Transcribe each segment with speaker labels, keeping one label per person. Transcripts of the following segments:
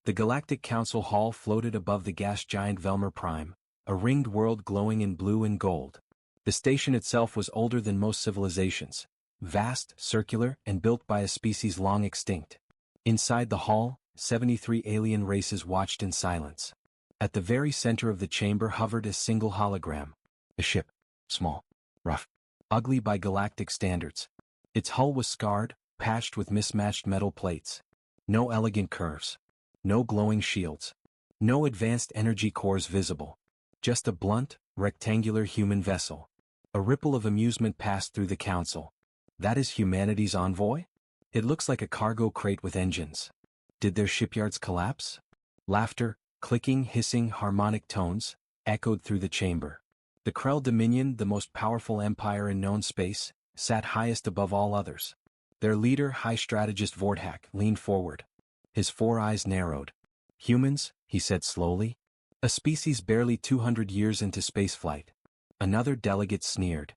Speaker 1: The Galactic Council Hall floated above the gas giant Velmer Prime, a ringed world glowing in blue and gold. The station itself was older than most civilizations, vast, circular, and built by a species long extinct. Inside the hall, 73 alien races watched in silence. At the very center of the chamber hovered a single hologram. A ship. Small. Rough. Ugly by galactic standards. Its hull was scarred, patched with mismatched metal plates. No elegant curves. No glowing shields. No advanced energy cores visible. Just a blunt, rectangular human vessel. A ripple of amusement passed through the council. That is humanity's envoy? It looks like a cargo crate with engines. Did their shipyards collapse? Laughter, clicking, hissing, harmonic tones, echoed through the chamber. The Krell Dominion, the most powerful empire in known space, sat highest above all others. Their leader, High Strategist Vorthak, leaned forward. His 4 eyes narrowed. Humans, he said slowly. A species barely 200 years into spaceflight. Another delegate sneered.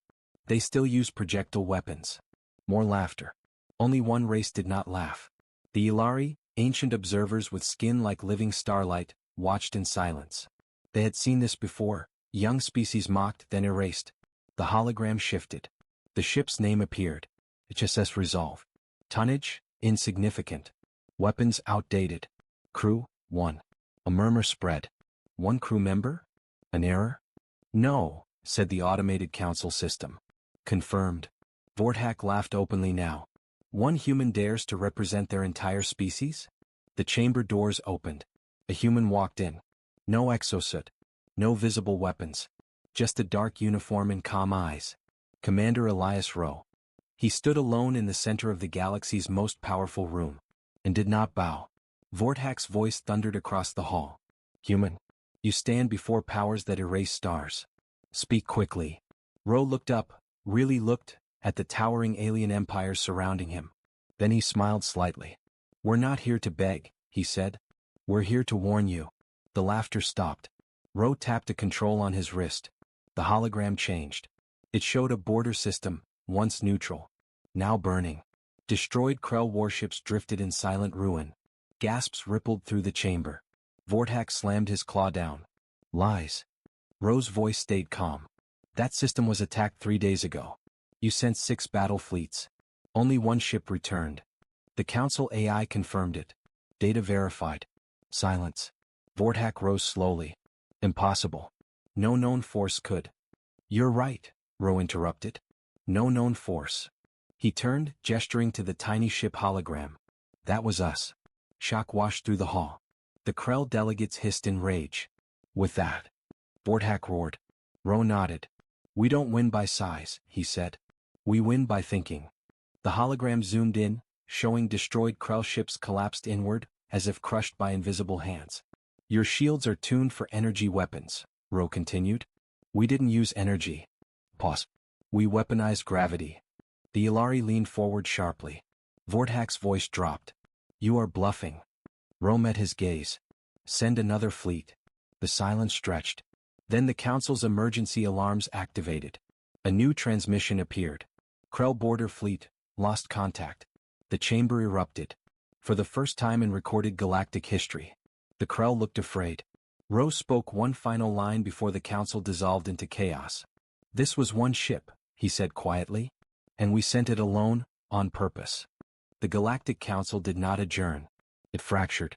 Speaker 1: They still use projectile weapons. More laughter. Only one race did not laugh. The Ilari, ancient observers with skin like living starlight, watched in silence. They had seen this before. Young species mocked, then erased. The hologram shifted. The ship's name appeared. HSS Resolve. Tonnage, insignificant. Weapons outdated. Crew, 1. A murmur spread. 1 crew member? An error? No, said the automated council system. Confirmed. Vorthak laughed openly now. 1 human dares to represent their entire species? The chamber doors opened. A human walked in. No exosuit. No visible weapons. Just a dark uniform and calm eyes. Commander Elias Rowe. He stood alone in the center of the galaxy's most powerful room. And did not bow. Vorthak's voice thundered across the hall. Human. You stand before powers that erase stars. Speak quickly. Rowe looked up, really looked, at the towering alien empires surrounding him. Then he smiled slightly. We're not here to beg, he said. We're here to warn you. The laughter stopped. Rowe tapped a control on his wrist. The hologram changed. It showed a border system, once neutral. Now burning. Destroyed Krell warships drifted in silent ruin. Gasps rippled through the chamber. Vorthak slammed his claw down. Lies. Rowe's voice stayed calm. That system was attacked 3 days ago. You sent 6 battle fleets. Only 1 ship returned. The Council AI confirmed it. Data verified. Silence. Vorthak rose slowly. Impossible. No known force could. You're right, Rowe interrupted. No known force. He turned, gesturing to the tiny ship hologram. That was us. Shock washed through the hall. The Krell delegates hissed in rage. With that. Vorthak roared. Rowe nodded. We don't win by size, he said. We win by thinking. The hologram zoomed in, showing destroyed Krell ships collapsed inward, as if crushed by invisible hands. Your shields are tuned for energy weapons, Rowe continued. We didn't use energy. Pause. We weaponized gravity. The Ilari leaned forward sharply. Vorthak's voice dropped. You are bluffing. Rowe met his gaze. Send another fleet. The silence stretched. Then the Council's emergency alarms activated. A new transmission appeared. Krell border fleet, lost contact. The chamber erupted. For the first time in recorded galactic history. The Krell looked afraid. Rowe spoke one final line before the Council dissolved into chaos. This was 1 ship, he said quietly. And we sent it alone, on purpose. The Galactic Council did not adjourn. It fractured.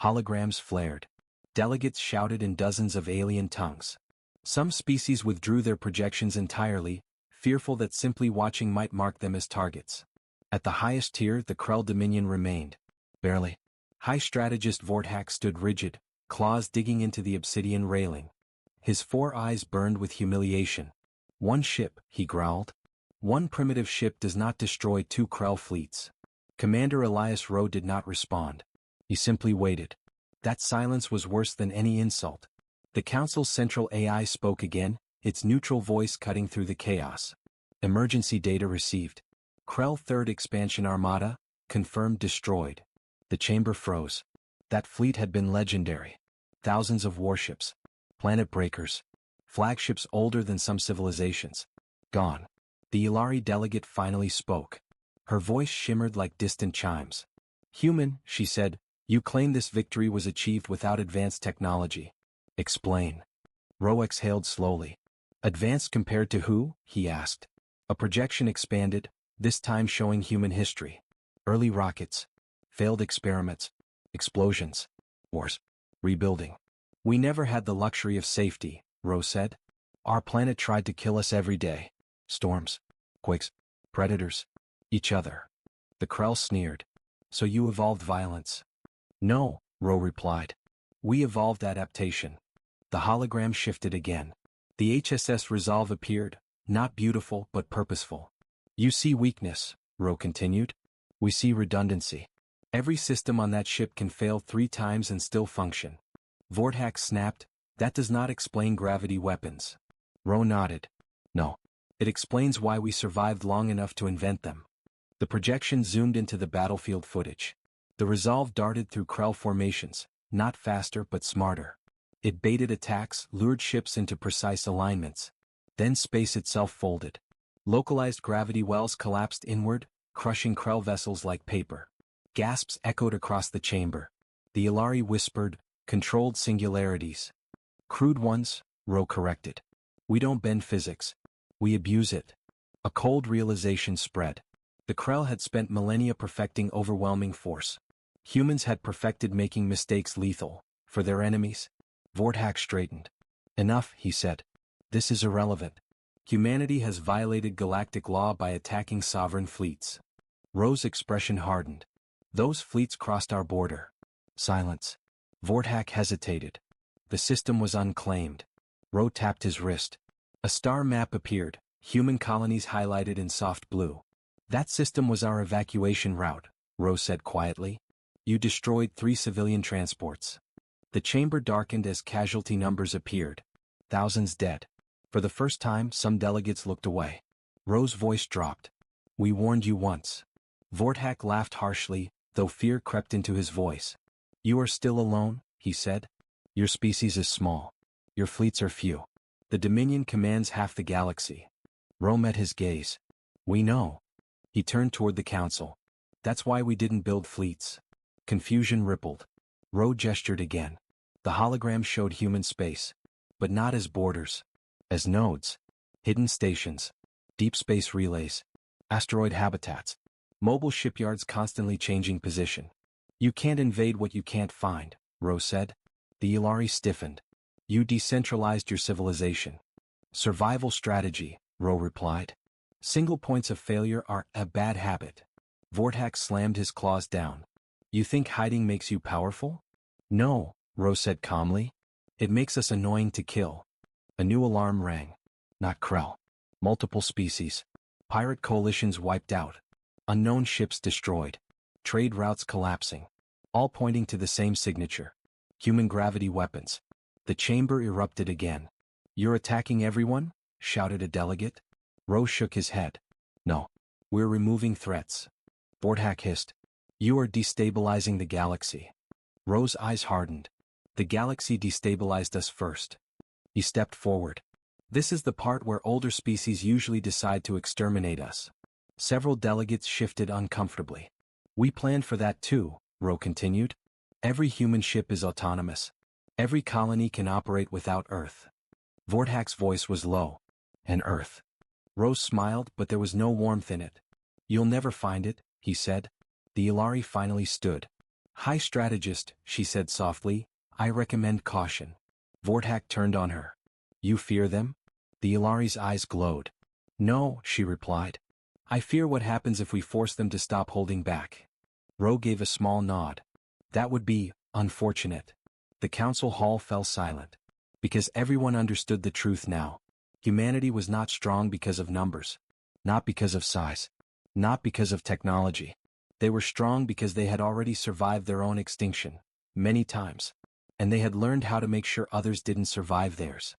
Speaker 1: Holograms flared. Delegates shouted in dozens of alien tongues. Some species withdrew their projections entirely, fearful that simply watching might mark them as targets. At the highest tier, the Krell Dominion remained. Barely. High Strategist Vorthak stood rigid, claws digging into the obsidian railing. His 4 eyes burned with humiliation. 1 ship, he growled. 1 primitive ship does not destroy 2 Krell fleets. Commander Elias Rowe did not respond. He simply waited. That silence was worse than any insult. The Council's central AI spoke again, its neutral voice cutting through the chaos. Emergency data received. Krell 3rd Expansion Armada, confirmed destroyed. The chamber froze. That fleet had been legendary. Thousands of warships. Planet breakers. Flagships older than some civilizations. Gone. The Ilari delegate finally spoke. Her voice shimmered like distant chimes. Human, she said, You claim this victory was achieved without advanced technology. Explain. Ro exhaled slowly. Advanced compared to who? He asked. A projection expanded, this time showing human history. Early rockets. Failed experiments. Explosions. Wars. Rebuilding. We never had the luxury of safety, Ro said. Our planet tried to kill us every day. Storms. Quakes. Predators. Each other. The Krell sneered. So you evolved violence? No, Ro replied. We evolved adaptation. The hologram shifted again. The HSS Resolve appeared, not beautiful but purposeful. You see weakness, Ro continued. We see redundancy. Every system on that ship can fail 3 times and still function. Vortex snapped. That does not explain gravity weapons. Ro nodded. No. It explains why we survived long enough to invent them. The projection zoomed into the battlefield footage. The Resolve darted through Krell formations, not faster but smarter. It baited attacks, lured ships into precise alignments. Then space itself folded. Localized gravity wells collapsed inward, crushing Krell vessels like paper. Gasps echoed across the chamber. The Ilari whispered, controlled singularities. Crude ones, Ro corrected. We don't bend physics. We abuse it. A cold realization spread. The Krell had spent millennia perfecting overwhelming force. Humans had perfected making mistakes lethal. For their enemies? Vortex straightened. Enough, he said. This is irrelevant. Humanity has violated galactic law by attacking sovereign fleets. Ro's expression hardened. Those fleets crossed our border. Silence. Vortex hesitated. The system was unclaimed. Ro tapped his wrist. A star map appeared, human colonies highlighted in soft blue. That system was our evacuation route, Ro said quietly. You destroyed 3 civilian transports. The chamber darkened as casualty numbers appeared. Thousands dead. For the first time, some delegates looked away. Ro's voice dropped. We warned you once. Vortex laughed harshly, though fear crept into his voice. You are still alone, he said. Your species is small. Your fleets are few. The Dominion commands half the galaxy. Ro met his gaze. We know. He turned toward the council. That's why we didn't build fleets. Confusion rippled. Ro gestured again. The hologram showed human space. But not as borders. As nodes. Hidden stations. Deep space relays. Asteroid habitats. Mobile shipyards constantly changing position. You can't invade what you can't find, Ro said. The Ilari stiffened. You decentralized your civilization. Survival strategy, Ro replied. Single points of failure are a bad habit. Vortex slammed his claws down. You think hiding makes you powerful? No, Ro said calmly. It makes us annoying to kill. A new alarm rang. Not Krell. Multiple species. Pirate coalitions wiped out. Unknown ships destroyed. Trade routes collapsing. All pointing to the same signature. Human gravity weapons. The chamber erupted again. You're attacking everyone? Shouted a delegate. Ro shook his head. No. We're removing threats. Vortex hissed. You are destabilizing the galaxy. Ro's eyes hardened. The galaxy destabilized us first. He stepped forward. This is the part where older species usually decide to exterminate us. Several delegates shifted uncomfortably. We planned for that too, Ro continued. Every human ship is autonomous. Every colony can operate without Earth. Vortex's voice was low. And Earth. Ro smiled, but there was no warmth in it. You'll never find it, he said. The Ilari finally stood. High strategist, she said softly, I recommend caution. Vortex turned on her. You fear them? The Ilari's eyes glowed. No, she replied. I fear what happens if we force them to stop holding back. Ro gave a small nod. That would be unfortunate. The council hall fell silent. Because everyone understood the truth now. Humanity was not strong because of numbers. Not because of size. Not because of technology. They were strong because they had already survived their own extinction, many times. And they had learned how to make sure others didn't survive theirs.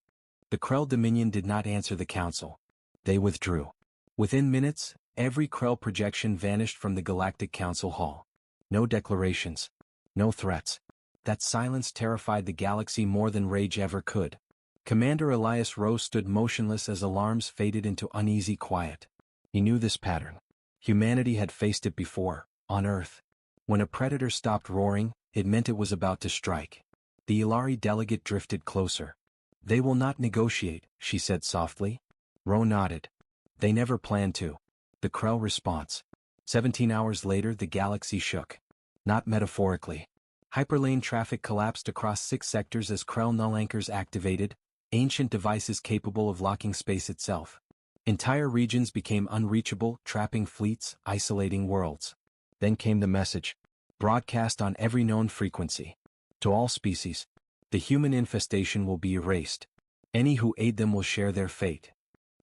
Speaker 1: The Krell Dominion did not answer the council. They withdrew. Within minutes, every Krell projection vanished from the Galactic Council Hall. No declarations. No threats. That silence terrified the galaxy more than rage ever could. Commander Elias Rose stood motionless as alarms faded into uneasy quiet. He knew this pattern. Humanity had faced it before, on Earth. When a predator stopped roaring, it meant it was about to strike. The Ilari delegate drifted closer. "They will not negotiate," she said softly. Ro nodded. "They never planned to." The Krell response. 17 hours later the galaxy shook. Not metaphorically. Hyperlane traffic collapsed across 6 sectors as Krell null anchors activated, ancient devices capable of locking space itself. Entire regions became unreachable, trapping fleets, isolating worlds. Then came the message, broadcast on every known frequency. To all species, the human infestation will be erased. Any who aid them will share their fate.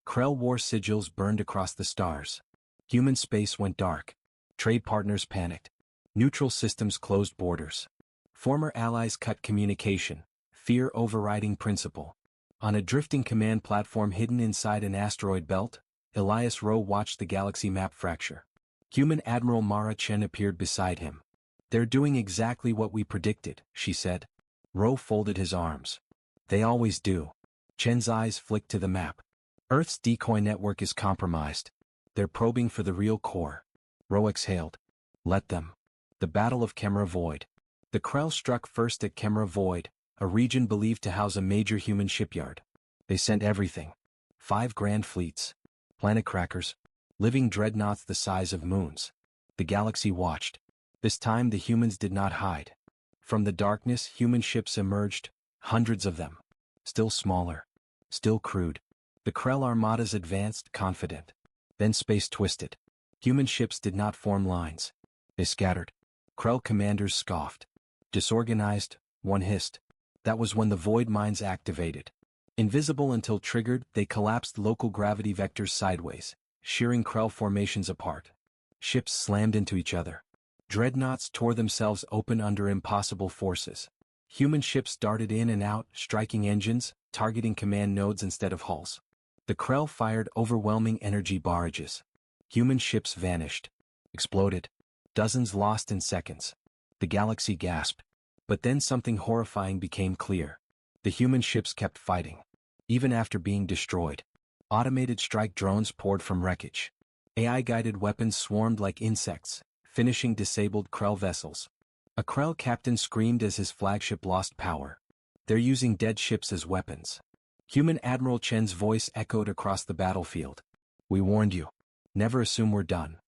Speaker 1: Krell war sigils burned across the stars. Human space went dark. Trade partners panicked. Neutral systems closed borders. Former allies cut communication, fear overriding principle. On a drifting command platform hidden inside an asteroid belt, Elias Rowe watched the galaxy map fracture. Human Admiral Mara Chen appeared beside him. "They're doing exactly what we predicted," she said. Rowe folded his arms. "They always do." Chen's eyes flicked to the map. "Earth's decoy network is compromised. They're probing for the real core." Rowe exhaled. "Let them." The Battle of Kemra Void. The Krell struck first at Kemra Void, a region believed to house a major human shipyard. They sent everything. 5 grand fleets. Planet crackers. Living dreadnoughts the size of moons. The galaxy watched. This time the humans did not hide. From the darkness human ships emerged, hundreds of them. Still smaller. Still crude. The Krell armadas advanced, confident. Then space twisted. Human ships did not form lines. They scattered. Krell commanders scoffed. Disorganized, one hissed. That was when the void mines activated. Invisible until triggered, they collapsed local gravity vectors sideways, shearing Krell formations apart. Ships slammed into each other. Dreadnoughts tore themselves open under impossible forces. Human ships darted in and out, striking engines, targeting command nodes instead of hulls. The Krell fired overwhelming energy barrages. Human ships vanished. Exploded. Dozens lost in seconds. The galaxy gasped. But then something horrifying became clear. The human ships kept fighting. Even after being destroyed. Automated strike drones poured from wreckage. AI-guided weapons swarmed like insects, finishing disabled Krell vessels. A Krell captain screamed as his flagship lost power. "They're using dead ships as weapons." Human Admiral Chen's voice echoed across the battlefield. "We warned you. Never assume we're done."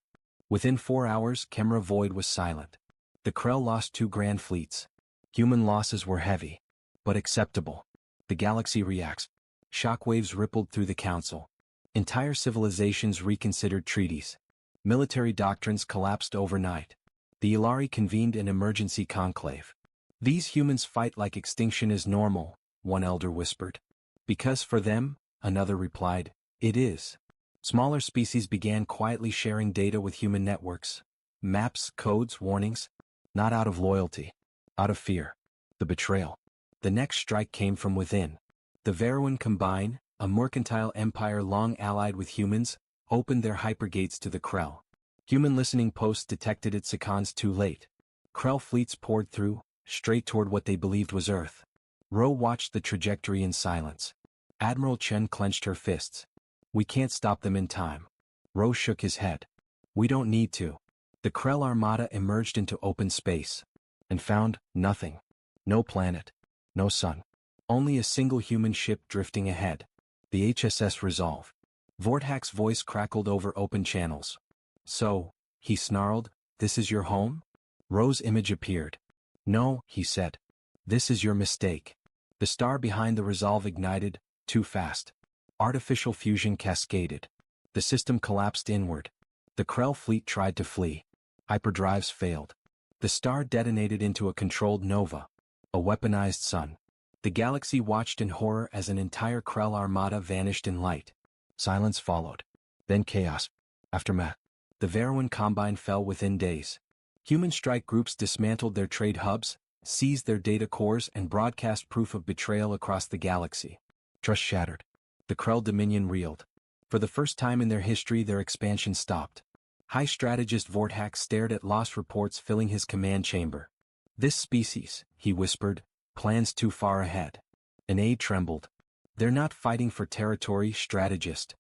Speaker 1: Within 4 hours, Kemra Void was silent. The Krell lost 2 grand fleets. Human losses were heavy, but acceptable. The galaxy reacts. Shockwaves rippled through the council. Entire civilizations reconsidered treaties. Military doctrines collapsed overnight. The Ilari convened an emergency conclave. "These humans fight like extinction is normal," one elder whispered. "Because for them," another replied, "it is." Smaller species began quietly sharing data with human networks. Maps, codes, warnings. Not out of loyalty. Out of fear. The betrayal. The next strike came from within. The Veruan Combine, a mercantile empire long allied with humans, opened their hypergates to the Krell. Human listening posts detected its icons too late. Krell fleets poured through, straight toward what they believed was Earth. Ro watched the trajectory in silence. Admiral Chen clenched her fists. "We can't stop them in time." Ro shook his head. "We don't need to." The Krell armada emerged into open space. And found nothing. No planet. No sun. Only a single human ship drifting ahead. The HSS Resolve. Vorthack's voice crackled over open channels. "So," he snarled, "this is your home?" Ro's image appeared. "No," he said. "This is your mistake." The star behind the Resolve ignited, too fast. Artificial fusion cascaded. The system collapsed inward. The Krell fleet tried to flee. Hyperdrives failed. The star detonated into a controlled nova. A weaponized sun. The galaxy watched in horror as an entire Krell armada vanished in light. Silence followed. Then chaos. Aftermath. The Veruan Combine fell within days. Human strike groups dismantled their trade hubs, seized their data cores and broadcast proof of betrayal across the galaxy. Trust shattered. The Krell Dominion reeled. For the first time in their history their expansion stopped. High Strategist Vorthack stared at lost reports filling his command chamber. "This species," he whispered, "plans too far ahead." An aide trembled. "They're not fighting for territory, strategist."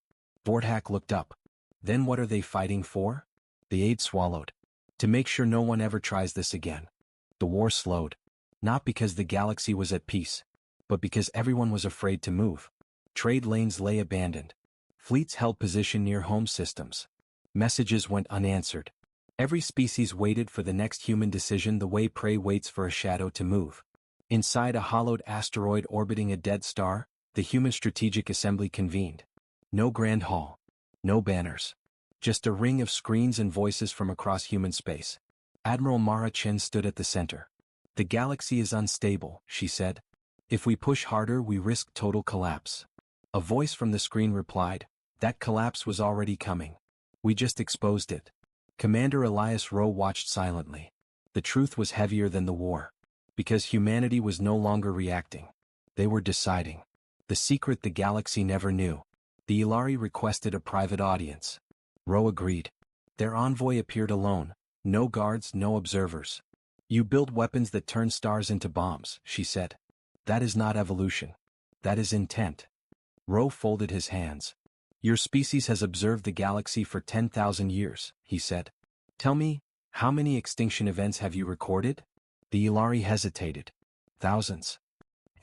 Speaker 1: Vorthack looked up. "Then what are they fighting for?" The aide swallowed. To make sure no one ever tries this again. The war slowed. Not because the galaxy was at peace, but because everyone was afraid to move. Trade lanes lay abandoned. Fleets held position near home systems. Messages went unanswered. Every species waited for the next human decision the way prey waits for a shadow to move. Inside a hollowed asteroid orbiting a dead star, the human strategic assembly convened. No grand hall. No banners. Just a ring of screens and voices from across human space. Admiral Mara Chen stood at the center. The galaxy is unstable, she said. If we push harder, we risk total collapse. A voice from the screen replied, that collapse was already coming. We just exposed it. Commander Elias Rowe watched silently. The truth was heavier than the war. Because humanity was no longer reacting. They were deciding. The secret the galaxy never knew. The Ilari requested a private audience. Rowe agreed. Their envoy appeared alone. No guards, no observers. You build weapons that turn stars into bombs, she said. That is not evolution. That is intent. Rowe folded his hands. Your species has observed the galaxy for 10,000 years, he said. Tell me, how many extinction events have you recorded? The Ilari hesitated. Thousands.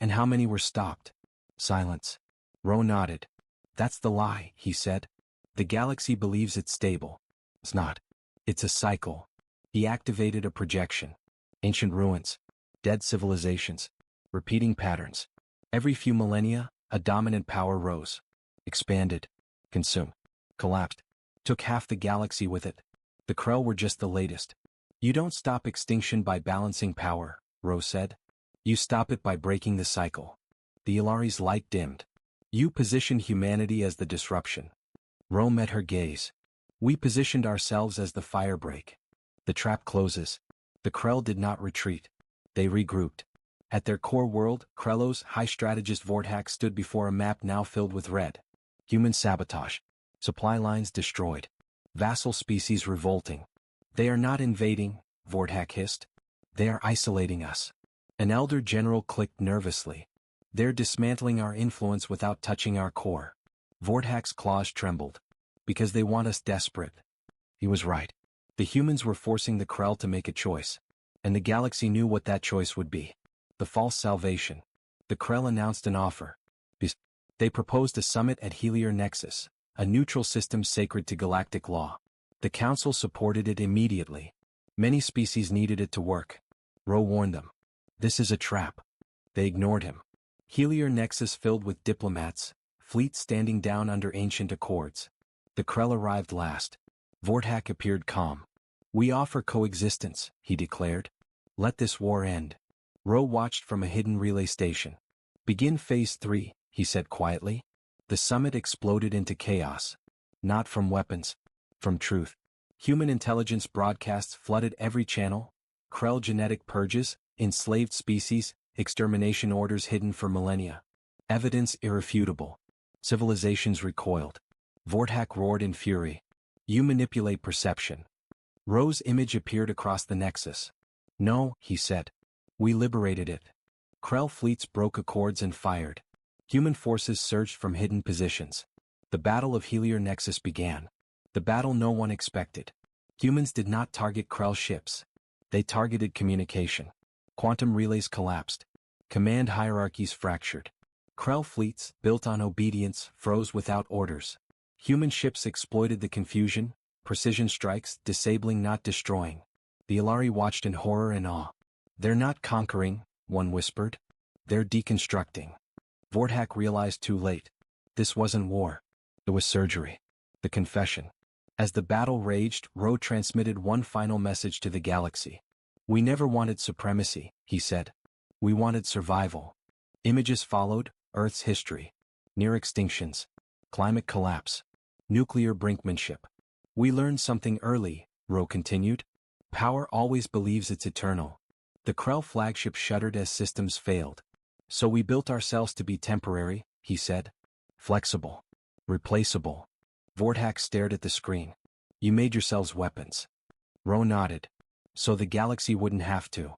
Speaker 1: And how many were stopped? Silence. Rowe nodded. That's the lie, he said. The galaxy believes it's stable. It's not. It's a cycle. He activated a projection. Ancient ruins. Dead civilizations. Repeating patterns. Every few millennia, a dominant power rose. Expanded. Consumed. Collapsed. Took half the galaxy with it. The Krell were just the latest. You don't stop extinction by balancing power, Rowe said. You stop it by breaking the cycle. The Ilari's light dimmed. You positioned humanity as the disruption. Rowe met her gaze. We positioned ourselves as the firebreak. The trap closes. The Krell did not retreat. They regrouped. At their core world, Krellos, high strategist Vortak stood before a map now filled with red. Human sabotage. Supply lines destroyed. Vassal species revolting. They are not invading, Vortak hissed. They are isolating us. An elder general clicked nervously. They're dismantling our influence without touching our core. Vortak's claws trembled. Because they want us desperate. He was right. The humans were forcing the Krell to make a choice. And the galaxy knew what that choice would be. The false salvation. The Krell announced an offer. They proposed a summit at Helier Nexus, a neutral system sacred to galactic law. The Council supported it immediately. Many species needed it to work. Rowe warned them. This is a trap. They ignored him. Helier Nexus filled with diplomats, fleets standing down under ancient accords. The Krell arrived last. Vortak appeared calm. We offer coexistence, he declared. Let this war end. Rowe watched from a hidden relay station. Begin Phase 3, he said quietly. The summit exploded into chaos. Not from weapons. From truth. Human intelligence broadcasts flooded every channel. Krell genetic purges, enslaved species, extermination orders hidden for millennia. Evidence irrefutable. Civilizations recoiled. Vortak roared in fury. You manipulate perception. Rowe's image appeared across the nexus. No, he said. We liberated it. Krell fleets broke accords and fired. Human forces surged from hidden positions. The Battle of Helier Nexus began. The battle no one expected. Humans did not target Krell ships. They targeted communication. Quantum relays collapsed. Command hierarchies fractured. Krell fleets, built on obedience, froze without orders. Human ships exploited the confusion, precision strikes, disabling not destroying. The Ilari watched in horror and awe. They're not conquering, one whispered. They're deconstructing. Vortak realized too late. This wasn't war. It was surgery. The confession. As the battle raged, Rowe transmitted one final message to the galaxy. We never wanted supremacy, he said. We wanted survival. Images followed, Earth's history. Near extinctions. Climate collapse. Nuclear brinkmanship. We learned something early, Rowe continued. Power always believes it's eternal. The Krell flagship shuddered as systems failed. So we built ourselves to be temporary, he said. Flexible. Replaceable. Vortak stared at the screen. You made yourselves weapons. Rowe nodded. So the galaxy wouldn't have to.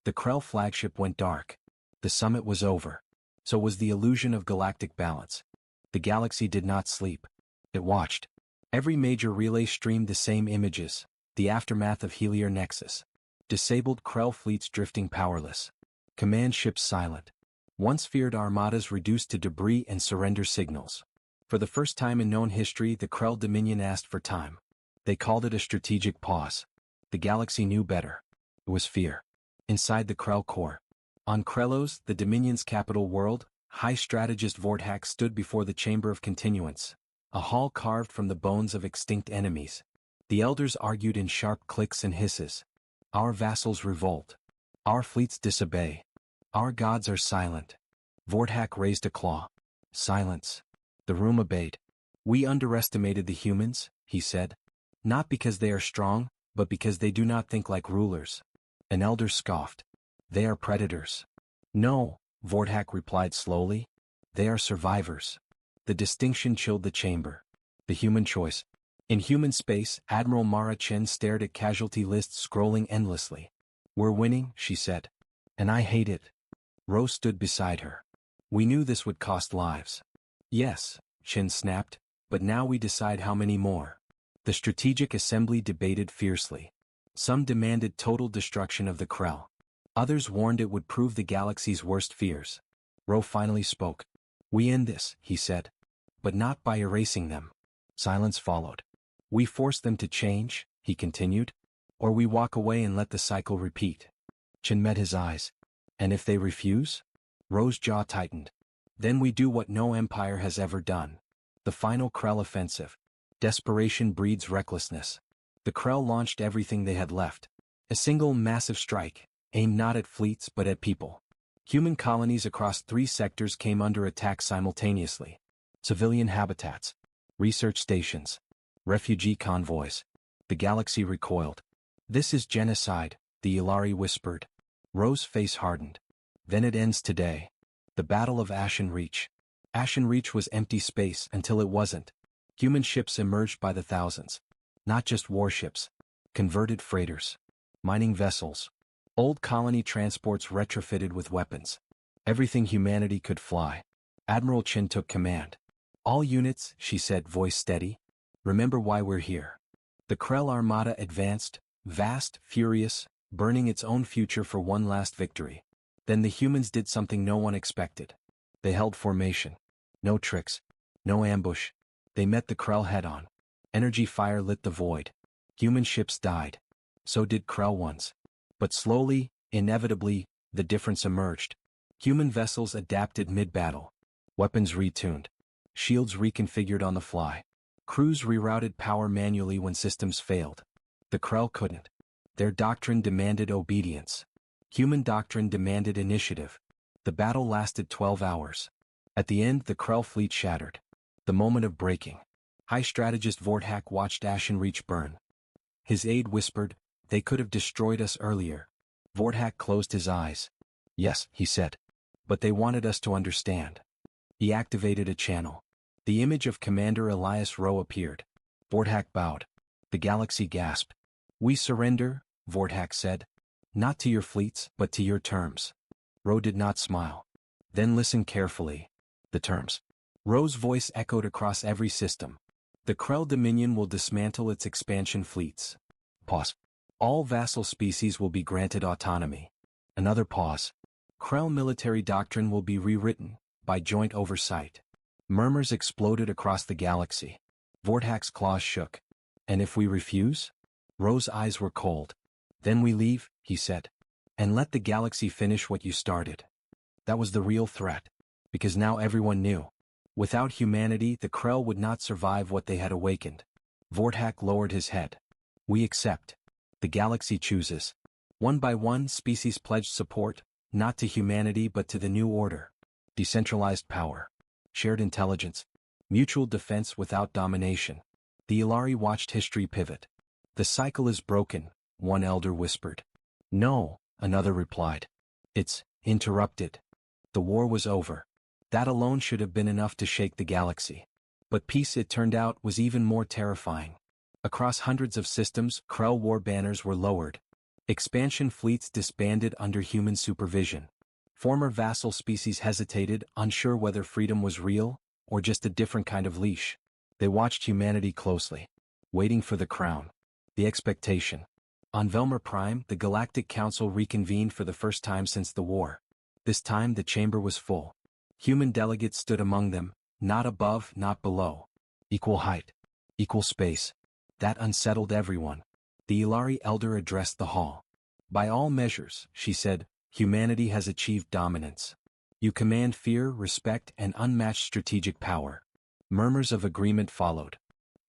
Speaker 1: The Krell flagship went dark. The summit was over. So was the illusion of galactic balance. The galaxy did not sleep. It watched. Every major relay streamed the same images. The aftermath of Helier Nexus. Disabled Krell fleets drifting powerless. Command ships silent. Once feared armadas reduced to debris and surrender signals. For the first time in known history, the Krell Dominion asked for time. They called it a strategic pause. The galaxy knew better. It was fear. Inside the Krell core. On Krelos, the Dominion's capital world, High Strategist Vorthak stood before the Chamber of Continuance, a hall carved from the bones of extinct enemies. The elders argued in sharp clicks and hisses. Our vassals revolt. Our fleets disobey. Our gods are silent. Vorthak raised a claw. Silence. The room obeyed. We underestimated the humans, he said. Not because they are strong, but because they do not think like rulers. An elder scoffed. They are predators. No, Vorthak replied slowly. They are survivors. The distinction chilled the chamber. The human choice. In human space, Admiral Mara Chen stared at casualty lists scrolling endlessly. We're winning, she said. And I hate it. Rose stood beside her. We knew this would cost lives. Yes, Chen snapped, but now we decide how many more. The Strategic Assembly debated fiercely. Some demanded total destruction of the Krell. Others warned it would prove the galaxy's worst fears. Ro finally spoke. We end this, he said. But not by erasing them. Silence followed. We force them to change, he continued. Or we walk away and let the cycle repeat. Chen met his eyes. And if they refuse? Ro's jaw tightened. Then we do what no empire has ever done. The final Krell offensive. Desperation breeds recklessness. The Krell launched everything they had left. A single massive strike, aimed not at fleets but at people. Human colonies across 3 sectors came under attack simultaneously. Civilian habitats. Research stations. Refugee convoys. The galaxy recoiled. This is genocide, the Ilari whispered. Ro's face hardened. Then it ends today. The Battle of Ashen Reach. Ashen Reach was empty space until it wasn't. Human ships emerged by the thousands. Not just warships. Converted freighters. Mining vessels. Old colony transports retrofitted with weapons. Everything humanity could fly. Admiral Chen took command. All units, she said, voice steady. Remember why we're here. The Krell Armada advanced, vast, furious, burning its own future for one last victory. Then the humans did something no one expected. They held formation. No tricks. No ambush. They met the Krell head-on. Energy fire lit the void. Human ships died. So did Krell ones. But slowly, inevitably, the difference emerged. Human vessels adapted mid-battle. Weapons retuned. Shields reconfigured on the fly. Crews rerouted power manually when systems failed. The Krell couldn't. Their doctrine demanded obedience. Human doctrine demanded initiative. The battle lasted 12 hours. At the end, the Krell fleet shattered. The moment of breaking. High Strategist Vorthak watched Ashen Reach burn. His aide whispered, they could have destroyed us earlier. Vorthak closed his eyes. Yes, he said. But they wanted us to understand. He activated a channel. The image of Commander Elias Rowe appeared. Vorthak bowed. The galaxy gasped. We surrender, Vorthak said. Not to your fleets, but to your terms. Rowe did not smile. Then listen carefully. The terms. Rowe's voice echoed across every system. The Krell Dominion will dismantle its expansion fleets. Pause. All vassal species will be granted autonomy. Another pause. Krell military doctrine will be rewritten, by joint oversight. Murmurs exploded across the galaxy. Vorthak's claws shook. And if we refuse? Rowe's eyes were cold. Then we leave, he said. And let the galaxy finish what you started. That was the real threat. Because now everyone knew. Without humanity, the Krell would not survive what they had awakened. Vorthak lowered his head. We accept. The galaxy chooses. One by one, species pledged support, not to humanity but to the new order. Decentralized power. Shared intelligence. Mutual defense without domination. The Ilari watched history pivot. The cycle is broken, one elder whispered. No, another replied. It's interrupted. The war was over. That alone should have been enough to shake the galaxy. But peace, it turned out, was even more terrifying. Across hundreds of systems, Krell war banners were lowered. Expansion fleets disbanded under human supervision. Former vassal species hesitated, unsure whether freedom was real, or just a different kind of leash. They watched humanity closely. Waiting for the crown. The expectation. On Velmer Prime, the Galactic Council reconvened for the first time since the war. This time the chamber was full. Human delegates stood among them, not above, not below. Equal height. Equal space. That unsettled everyone. The Ilari elder addressed the hall. By all measures, she said, humanity has achieved dominance. You command fear, respect, and unmatched strategic power. Murmurs of agreement followed.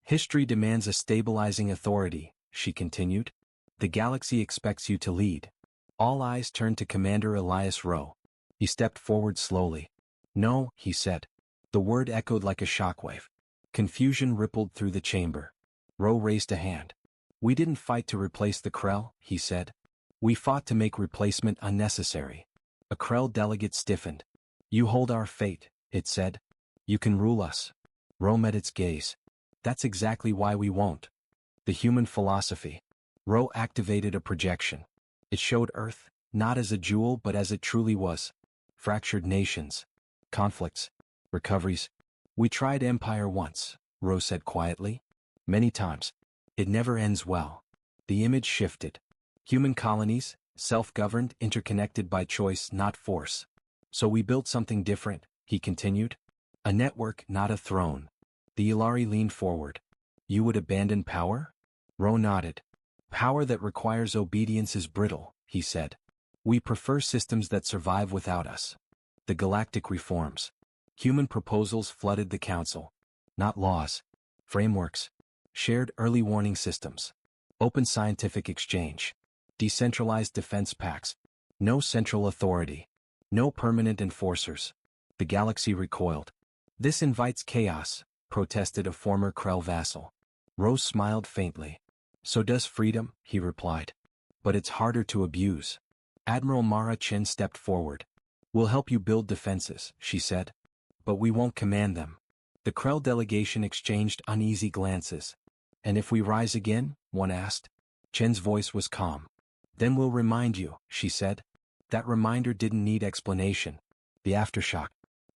Speaker 1: History demands a stabilizing authority, she continued. The galaxy expects you to lead. All eyes turned to Commander Elias Rowe. He stepped forward slowly. No, he said. The word echoed like a shockwave. Confusion rippled through the chamber. Rowe raised a hand. We didn't fight to replace the Krell, he said. We fought to make replacement unnecessary. A Krell delegate stiffened. You hold our fate, it said. You can rule us. Rowe met its gaze. That's exactly why we won't. The human philosophy. Rowe activated a projection. It showed Earth, not as a jewel but as it truly was. Fractured nations. Conflicts. Recoveries. We tried empire once, Rowe said quietly. Many times. It never ends well. The image shifted. Human colonies, self-governed, interconnected by choice, not force. So we built something different, he continued. A network, not a throne. The Ilari leaned forward. You would abandon power? Rowe nodded. Power that requires obedience is brittle, he said. We prefer systems that survive without us. The galactic reforms. Human proposals flooded the council. Not laws. Frameworks. Shared early warning systems. Open scientific exchange. Decentralized defense pacts. No central authority. No permanent enforcers. The galaxy recoiled. This invites chaos, protested a former Krell vassal. Rose smiled faintly. So does freedom, he replied. But it's harder to abuse. Admiral Mara Chin stepped forward. We'll help you build defenses, she said. But we won't command them. The Krell delegation exchanged uneasy glances. And if we rise again? One asked. Chen's voice was calm. Then we'll remind you, she said. That reminder didn't need explanation. The aftershock.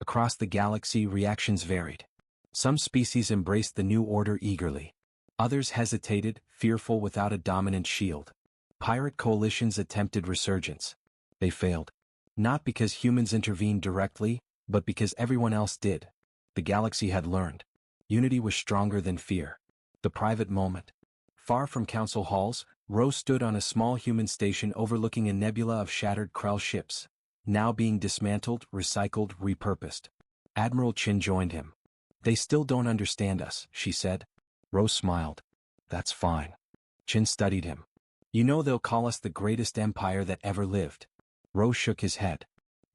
Speaker 1: Across the galaxy, reactions varied. Some species embraced the new order eagerly. Others hesitated, fearful without a dominant shield. Pirate coalitions attempted resurgence. They failed. Not because humans intervened directly, but because everyone else did. The galaxy had learned. Unity was stronger than fear. The private moment. Far from council halls, Rose stood on a small human station overlooking a nebula of shattered Krell ships, now being dismantled, recycled, repurposed. Admiral Chin joined him. They still don't understand us, she said. Rose smiled. That's fine. Chin studied him. You know they'll call us the greatest empire that ever lived. Rose shook his head.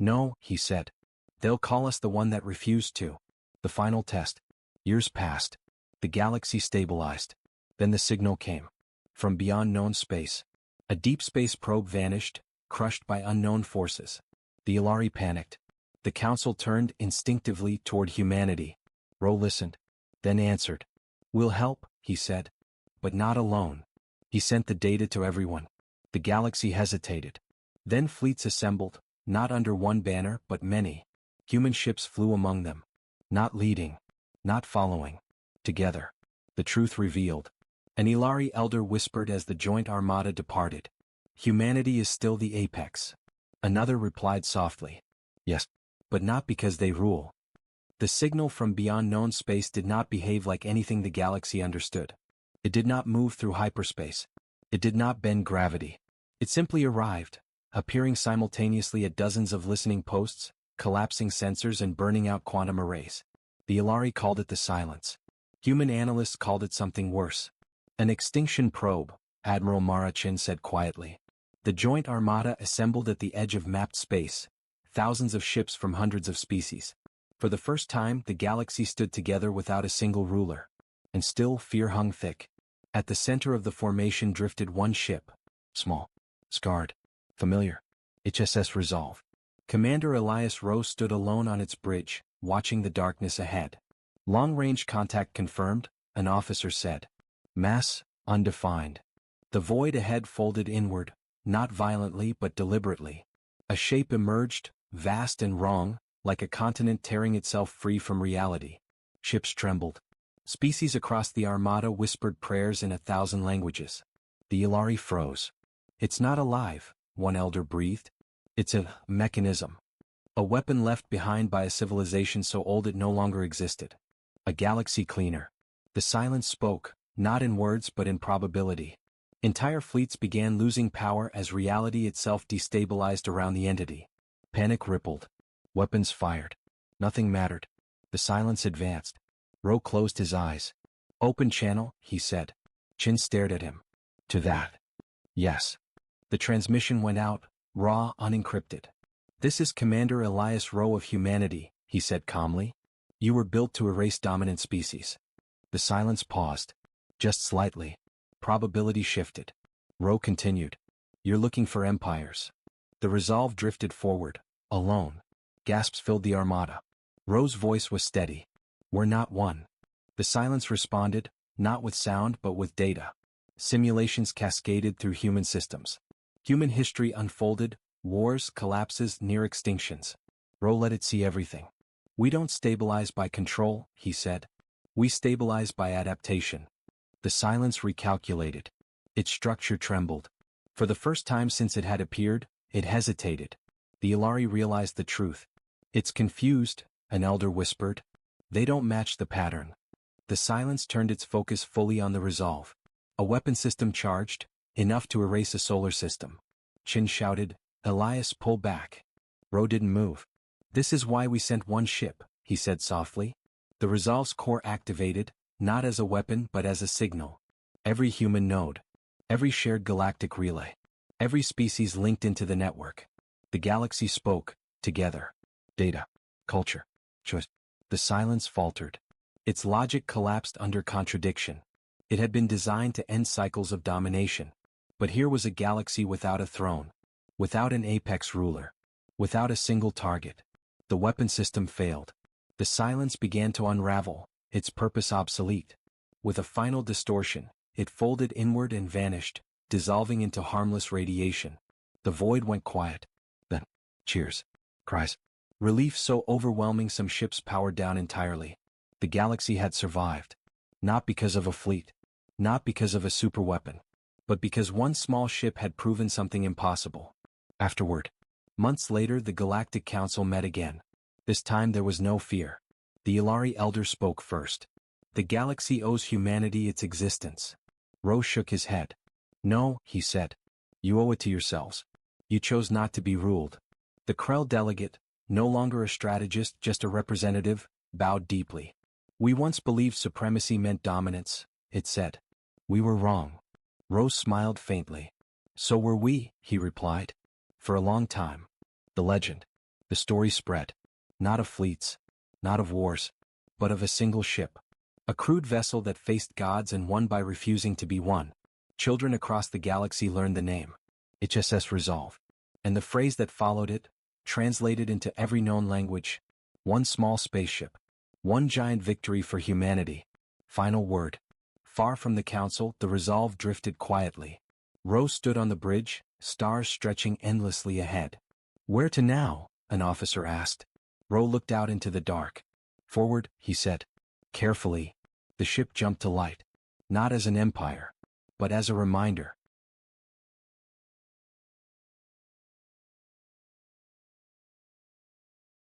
Speaker 1: No, he said. They'll call us the one that refused to. The final test. Years passed. The galaxy stabilized. Then the signal came. From beyond known space. A deep space probe vanished, crushed by unknown forces. The Ilari panicked. The council turned instinctively toward humanity. Ro listened. Then answered. We'll help, he said. But not alone. He sent the data to everyone. The galaxy hesitated. Then fleets assembled, not under one banner but many. Human ships flew among them. Not leading. Not following. Together. The truth revealed. An Ilari elder whispered as the joint armada departed. Humanity is still the apex. Another replied softly. Yes. But not because they rule. The signal from beyond known space did not behave like anything the galaxy understood. It did not move through hyperspace. It did not bend gravity. It simply arrived, appearing simultaneously at dozens of listening posts, collapsing sensors and burning out quantum arrays. The Ilari called it the silence. Human analysts called it something worse. An extinction probe, Admiral Mara Chin said quietly. The joint armada assembled at the edge of mapped space, thousands of ships from hundreds of species. For the first time, the galaxy stood together without a single ruler. And still, fear hung thick. At the center of the formation drifted one ship. Small. Scarred. Familiar. HSS Resolve. Commander Elias Rowe stood alone on its bridge, watching the darkness ahead. Long-range contact confirmed, an officer said. Mass, undefined. The void ahead folded inward, not violently but deliberately. A shape emerged, vast and wrong, like a continent tearing itself free from reality. Ships trembled. Species across the Armada whispered prayers in 1,000 languages. The Ilari froze. It's not alive, one elder breathed. It's a mechanism. A weapon left behind by a civilization so old it no longer existed. A galaxy cleaner. The silence spoke, not in words but in probability. Entire fleets began losing power as reality itself destabilized around the entity. Panic rippled. Weapons fired. Nothing mattered. The silence advanced. Ro closed his eyes. Open channel, he said. Chin stared at him. To that. Yes. The transmission went out, raw, unencrypted. This is Commander Elias Ro of humanity, he said calmly. You were built to erase dominant species. The silence paused. Just slightly. Probability shifted. Ro continued. You're looking for empires. The resolve drifted forward, alone. Gasps filled the Armada. Ro's voice was steady. We're not one. The silence responded, not with sound but with data. Simulations cascaded through human systems. Human history unfolded, wars, collapses, near extinctions. Ro let it see everything. We don't stabilize by control, he said. We stabilize by adaptation. The silence recalculated. Its structure trembled. For the first time since it had appeared, it hesitated. The Ilari realized the truth. It's confused, an elder whispered. They don't match the pattern. The silence turned its focus fully on the resolve. A weapon system charged, enough to erase a solar system. Chin shouted, Elias, pull back. Ro didn't move. This is why we sent one ship, he said softly. The resolve's core activated, not as a weapon but as a signal. Every human node. Every shared galactic relay. Every species linked into the network. The galaxy spoke, together. Data. Culture. Choice. The silence faltered. Its logic collapsed under contradiction. It had been designed to end cycles of domination. But here was a galaxy without a throne. Without an apex ruler. Without a single target. The weapon system failed. The silence began to unravel, its purpose obsolete. With a final distortion, it folded inward and vanished, dissolving into harmless radiation. The void went quiet. Then, cheers. Cries. Relief so overwhelming some ships powered down entirely. The galaxy had survived. Not because of a fleet. Not because of a superweapon. But because one small ship had proven something impossible. Afterward. Months later the Galactic Council met again. This time there was no fear. The Ilari elder spoke first. The galaxy owes humanity its existence. Ro shook his head. No, he said. You owe it to yourselves. You chose not to be ruled. The Krell delegate, no longer a strategist, just a representative, bowed deeply. We once believed supremacy meant dominance, it said. We were wrong. Ro smiled faintly. So were we, he replied. For a long time. The legend. The story spread. Not of fleets. Not of wars. But of a single ship. A crude vessel that faced gods and won by refusing to be one. Children across the galaxy learned the name. HSS Resolve. And the phrase that followed it, translated into every known language. One small spaceship. One giant victory for humanity. Final word. Far from the council, the resolve drifted quietly. Ro stood on the bridge, stars stretching endlessly ahead. Where to now? An officer asked. Ro looked out into the dark. Forward, he said. Carefully. The ship jumped to light. Not as an empire. But as a reminder.